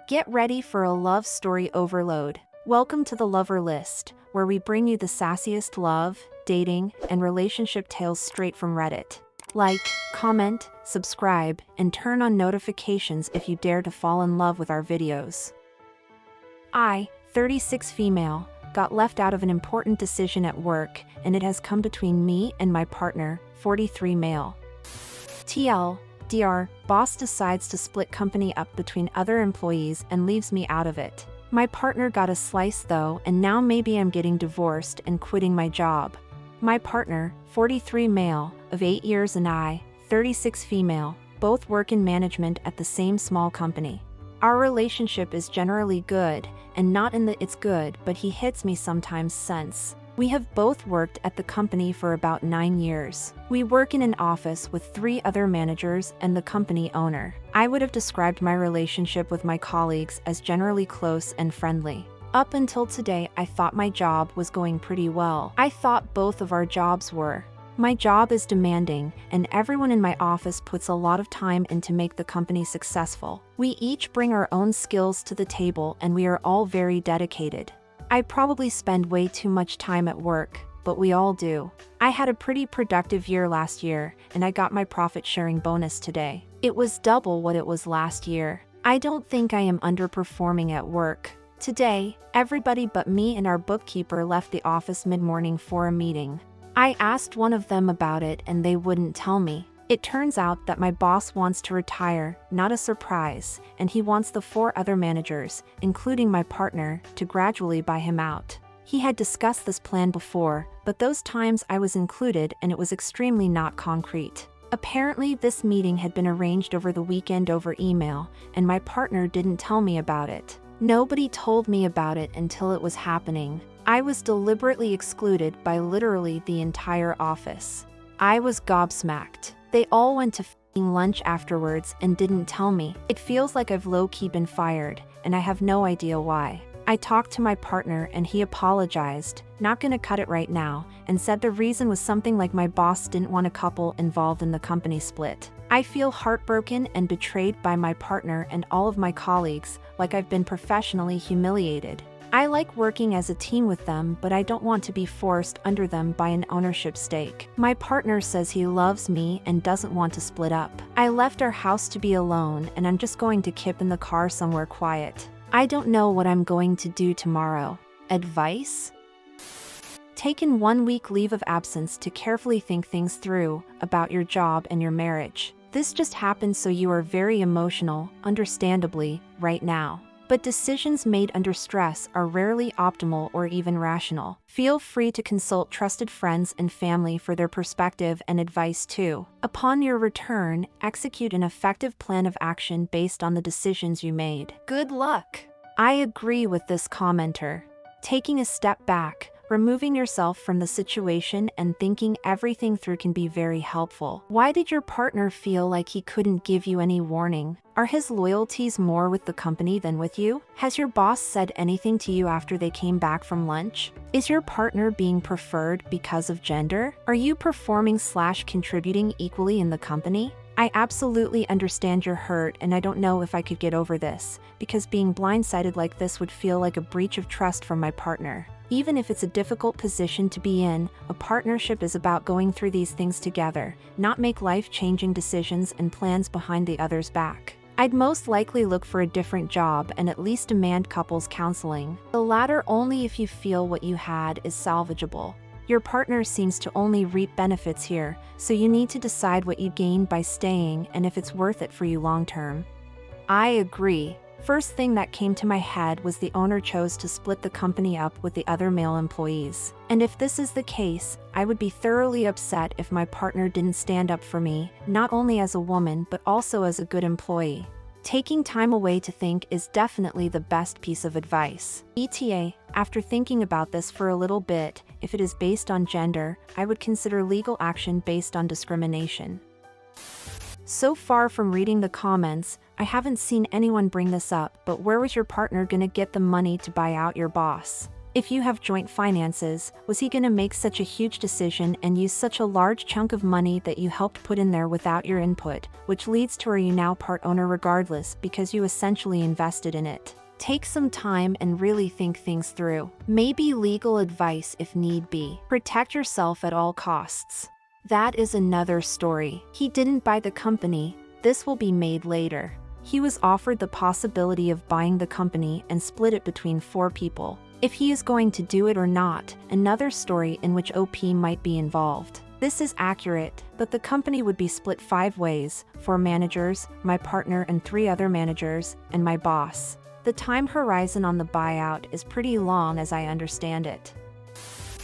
Get ready for a love story overload. Welcome to the Lover List, where we bring you the sassiest love, dating, and relationship tales straight from Reddit. Like, comment, subscribe, and turn on notifications if you dare to fall in love with our videos. I, 36 female, got left out of an important decision at work, and it has come between me and my partner, 43 male. TLDR, boss decides to split company up between other employees and leaves me out of it. My partner got a slice though, and now maybe I'm getting divorced and quitting my job. My partner, 43 male, of 8 years, and I, 36 female, both work in management at the same small company. Our relationship is generally good, and not in the it's good but he hits me sometimes sense. We have both worked at the company for about 9 years. We work in an office with 3 other managers and the company owner. I would have described my relationship with my colleagues as generally close and friendly. Up until today, I thought my job was going pretty well. I thought both of our jobs were. My job is demanding, and everyone in my office puts a lot of time in to make the company successful. We each bring our own skills to the table, and we are all very dedicated. I probably spend way too much time at work, but we all do. I had a pretty productive year last year, and I got my profit sharing bonus today. It was double what it was last year. I don't think I am underperforming at work. Today, everybody but me and our bookkeeper left the office mid-morning for a meeting. I asked one of them about it and they wouldn't tell me. It turns out that my boss wants to retire, not a surprise, and he wants the 4 other managers, including my partner, to gradually buy him out. He had discussed this plan before, but those times I was included and it was extremely not concrete. Apparently this meeting had been arranged over the weekend over email, and my partner didn't tell me about it. Nobody told me about it until it was happening. I was deliberately excluded by literally the entire office. I was gobsmacked. They all went to f***ing lunch afterwards and didn't tell me. It feels like I've low-key been fired, and I have no idea why. I talked to my partner and he apologized, not gonna cut it right now, and said the reason was something like my boss didn't want a couple involved in the company split. I feel heartbroken and betrayed by my partner and all of my colleagues, like I've been professionally humiliated. I like working as a team with them, but I don't want to be forced under them by an ownership stake. My partner says he loves me and doesn't want to split up. I left our house to be alone, and I'm just going to kip in the car somewhere quiet. I don't know what I'm going to do tomorrow. Advice? Taken 1 week leave of absence to carefully think things through about your job and your marriage. This just happened, so you are very emotional, understandably, right now. But decisions made under stress are rarely optimal or even rational. Feel free to consult trusted friends and family for their perspective and advice too. Upon your return, execute an effective plan of action based on the decisions you made. Good luck! I agree with this commenter. Taking a step back, removing yourself from the situation and thinking everything through can be very helpful. Why did your partner feel like he couldn't give you any warning? Are his loyalties more with the company than with you? Has your boss said anything to you after they came back from lunch? Is your partner being preferred because of gender? Are you performing/contributing equally in the company? I absolutely understand your hurt, and I don't know if I could get over this, because being blindsided like this would feel like a breach of trust from my partner. Even if it's a difficult position to be in, a partnership is about going through these things together, not make life-changing decisions and plans behind the other's back. I'd most likely look for a different job and at least demand couples counseling. The latter only if you feel what you had is salvageable. Your partner seems to only reap benefits here, so you need to decide what you gain by staying and if it's worth it for you long-term. I agree. First thing that came to my head was the owner chose to split the company up with the other male employees. And if this is the case, I would be thoroughly upset if my partner didn't stand up for me, not only as a woman but also as a good employee. Taking time away to think is definitely the best piece of advice. ETA, after thinking about this for a little bit, if it is based on gender, I would consider legal action based on discrimination. So far from reading the comments, I haven't seen anyone bring this up, but where was your partner gonna get the money to buy out your boss? If you have joint finances, was he gonna make such a huge decision and use such a large chunk of money that you helped put in there without your input, which leads to are you now part owner regardless because you essentially invested in it? Take some time and really think things through. Maybe legal advice if need be. Protect yourself at all costs. That is another story. He didn't buy the company. This will be made later. He was offered the possibility of buying the company and split it between 4 people. If he is going to do it or not, another story in which OP might be involved. This is accurate, but the company would be split 5 ways, 4 managers, my partner and 3 other managers, and my boss. The time horizon on the buyout is pretty long as I understand it.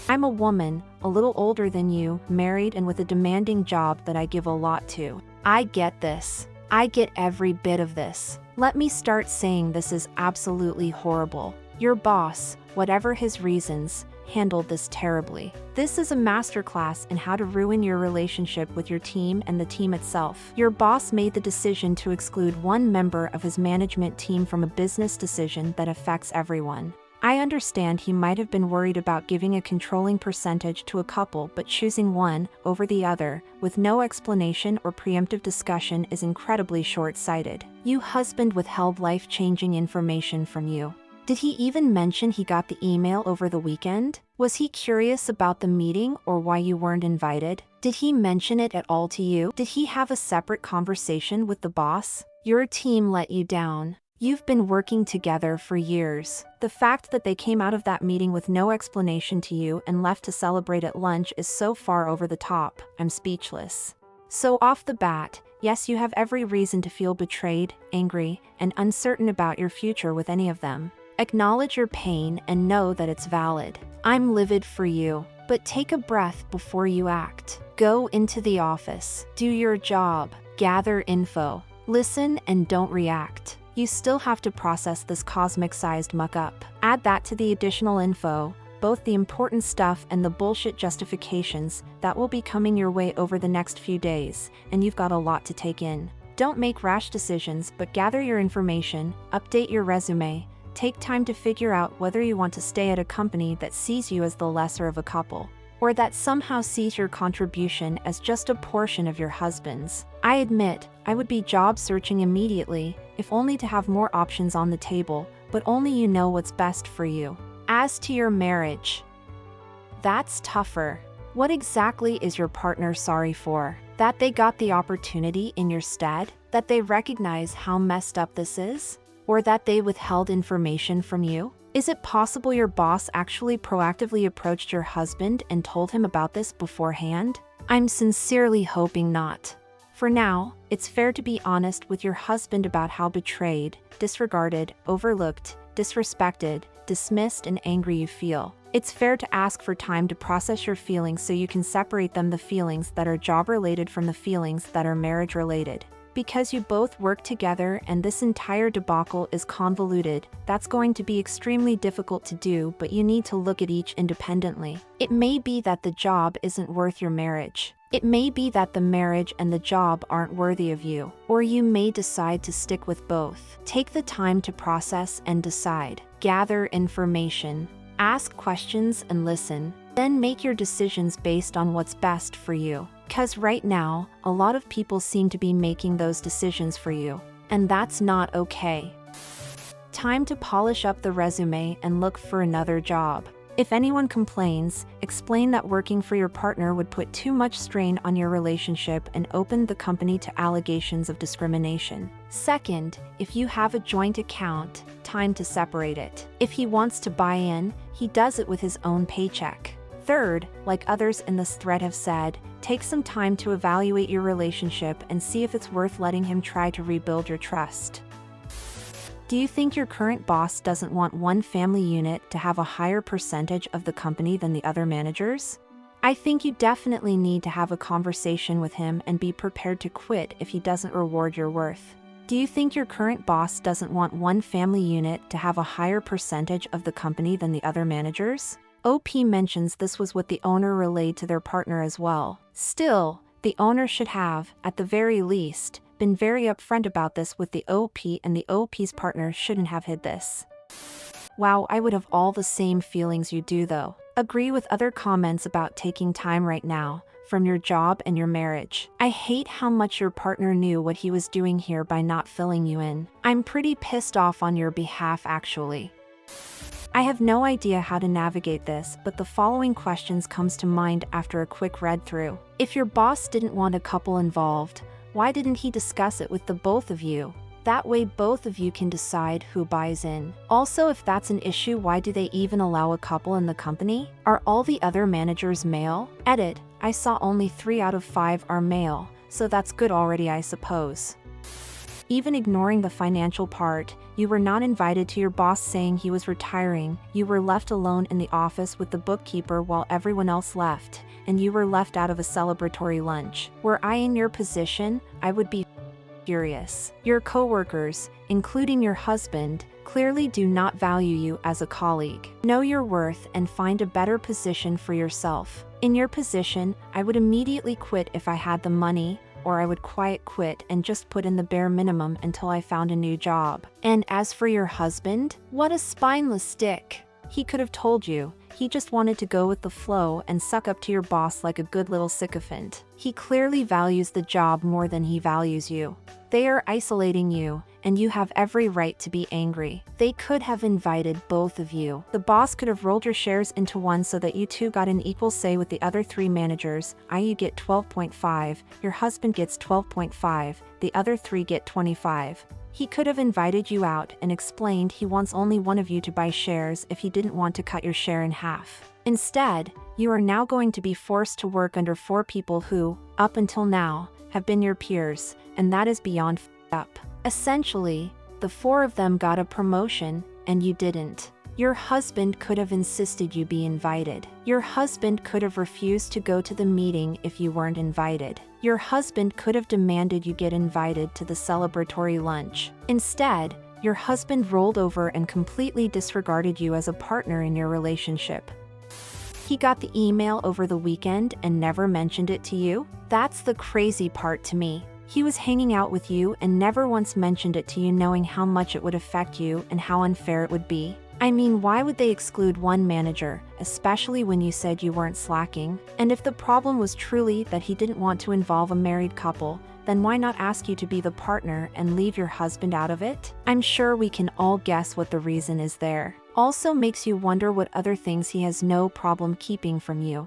I'm a woman, a little older than you, married and with a demanding job that I give a lot to. I get this. I get every bit of this. Let me start saying this is absolutely horrible. Your boss, whatever his reasons, handled this terribly. This is a masterclass in how to ruin your relationship with your team and the team itself. Your boss made the decision to exclude one member of his management team from a business decision that affects everyone. I understand he might have been worried about giving a controlling percentage to a couple, but choosing one over the other, with no explanation or preemptive discussion, is incredibly short-sighted. You husband withheld life-changing information from you. Did he even mention he got the email over the weekend? Was he curious about the meeting or why you weren't invited? Did he mention it at all to you? Did he have a separate conversation with the boss? Your team let you down. You've been working together for years. The fact that they came out of that meeting with no explanation to you and left to celebrate at lunch is so far over the top, I'm speechless. So off the bat, yes, you have every reason to feel betrayed, angry, and uncertain about your future with any of them. Acknowledge your pain and know that it's valid. I'm livid for you, but take a breath before you act. Go into the office, do your job, gather info, listen and don't react. You still have to process this cosmic-sized muck-up. Add that to the additional info, both the important stuff and the bullshit justifications that will be coming your way over the next few days, and you've got a lot to take in. Don't make rash decisions, but gather your information, update your resume, take time to figure out whether you want to stay at a company that sees you as the lesser of a couple, or that somehow sees your contribution as just a portion of your husband's. I admit, I would be job searching immediately, if only to have more options on the table, but only you know what's best for you. As to your marriage, that's tougher. What exactly is your partner sorry for? That they got the opportunity in your stead? That they recognize how messed up this is? Or that they withheld information from you? Is it possible your boss actually proactively approached your husband and told him about this beforehand? I'm sincerely hoping not. For now, it's fair to be honest with your husband about how betrayed, disregarded, overlooked, disrespected, dismissed, and angry you feel. It's fair to ask for time to process your feelings so you can separate the feelings that are job-related from the feelings that are marriage-related. Because you both work together and this entire debacle is convoluted, that's going to be extremely difficult to do, but you need to look at each independently. It may be that the job isn't worth your marriage. It may be that the marriage and the job aren't worthy of you. Or you may decide to stick with both. Take the time to process and decide. Gather information. Ask questions and listen. Then make your decisions based on what's best for you. Because right now, a lot of people seem to be making those decisions for you, and that's not okay. Time to polish up the resume and look for another job. If anyone complains, explain that working for your partner would put too much strain on your relationship and open the company to allegations of discrimination. Second, if you have a joint account, time to separate it. If he wants to buy in, he does it with his own paycheck. Third, like others in this thread have said, take some time to evaluate your relationship and see if it's worth letting him try to rebuild your trust. Do you think your current boss doesn't want one family unit to have a higher percentage of the company than the other managers? I think you definitely need to have a conversation with him and be prepared to quit if he doesn't reward your worth. Do you think your current boss doesn't want one family unit to have a higher percentage of the company than the other managers? OP mentions this was what the owner relayed to their partner as well. Still, the owner should have, at the very least, been very upfront about this with the OP, and the OP's partner shouldn't have hid this. Wow, I would have all the same feelings you do though. Agree with other comments about taking time right now, from your job and your marriage. I hate how much your partner knew what he was doing here by not filling you in. I'm pretty pissed off on your behalf actually. I have no idea how to navigate this, but the following questions comes to mind after a quick read through. If your boss didn't want a couple involved, why didn't he discuss it with the both of you? That way both of you can decide who buys in. Also, if that's an issue, why do they even allow a couple in the company? Are all the other managers male? Edit, I saw only 3 out of 5 are male, so that's good already I suppose. Even ignoring the financial part, you were not invited to your boss saying he was retiring, you were left alone in the office with the bookkeeper while everyone else left, and you were left out of a celebratory lunch. Were I in your position, I would be furious. Your coworkers, including your husband, clearly do not value you as a colleague. Know your worth and find a better position for yourself. In your position, I would immediately quit if I had the money, or I would quiet quit and just put in the bare minimum until I found a new job. And as for your husband, what a spineless dick. He could have told you, he just wanted to go with the flow and suck up to your boss like a good little sycophant. He clearly values the job more than he values you. They are isolating you, and you have every right to be angry. They could have invited both of you. The boss could have rolled your shares into one so that you two got an equal say with the other 3 managers, i.e. you get 12.5, your husband gets 12.5, the other 3 get 25. He could have invited you out and explained he wants only one of you to buy shares if he didn't want to cut your share in half. Instead, you are now going to be forced to work under 4 people who, up until now, have been your peers, and that is beyond up. Essentially, the 4 of them got a promotion, and you didn't. Your husband could have insisted you be invited. Your husband could have refused to go to the meeting if you weren't invited. Your husband could have demanded you get invited to the celebratory lunch. Instead, your husband rolled over and completely disregarded you as a partner in your relationship. He got the email over the weekend and never mentioned it to you? That's the crazy part to me. He was hanging out with you and never once mentioned it to you, knowing how much it would affect you and how unfair it would be. I mean, why would they exclude one manager, especially when you said you weren't slacking? And if the problem was truly that he didn't want to involve a married couple, then why not ask you to be the partner and leave your husband out of it? I'm sure we can all guess what the reason is there. Also makes you wonder what other things he has no problem keeping from you.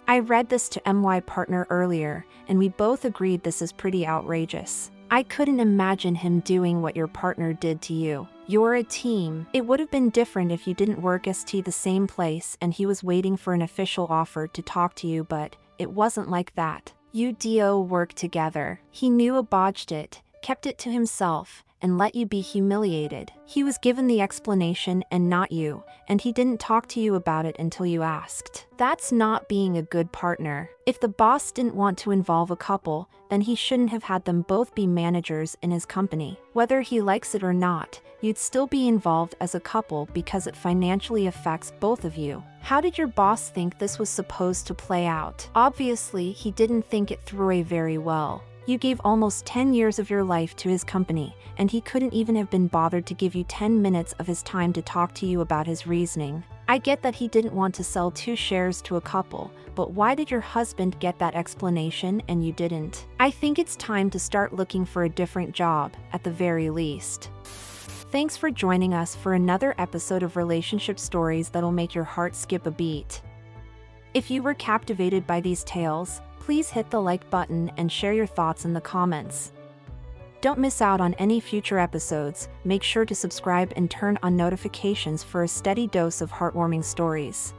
I read this to my partner earlier, and we both agreed this is pretty outrageous. I couldn't imagine him doing what your partner did to you. You're a team. It would have been different if you didn't work the same place and he was waiting for an official offer to talk to you, but it wasn't like that. You do work together. He knew about it, kept it to himself, and let you be humiliated. He was given the explanation and not you, and he didn't talk to you about it until you asked. That's not being a good partner. If the boss didn't want to involve a couple, then he shouldn't have had them both be managers in his company. Whether he likes it or not, you'd still be involved as a couple because it financially affects both of you. How did your boss think this was supposed to play out? Obviously, he didn't think it through very well. You gave almost 10 years of your life to his company, and he couldn't even have been bothered to give you 10 minutes of his time to talk to you about his reasoning. I get that he didn't want to sell 2 shares to a couple, but why did your husband get that explanation and you didn't? I think it's time to start looking for a different job, at the very least. Thanks for joining us for another episode of Relationship Stories that'll make your heart skip a beat. If you were captivated by these tales, please hit the like button and share your thoughts in the comments. Don't miss out on any future episodes. Make sure to subscribe and turn on notifications for a steady dose of heartwarming stories.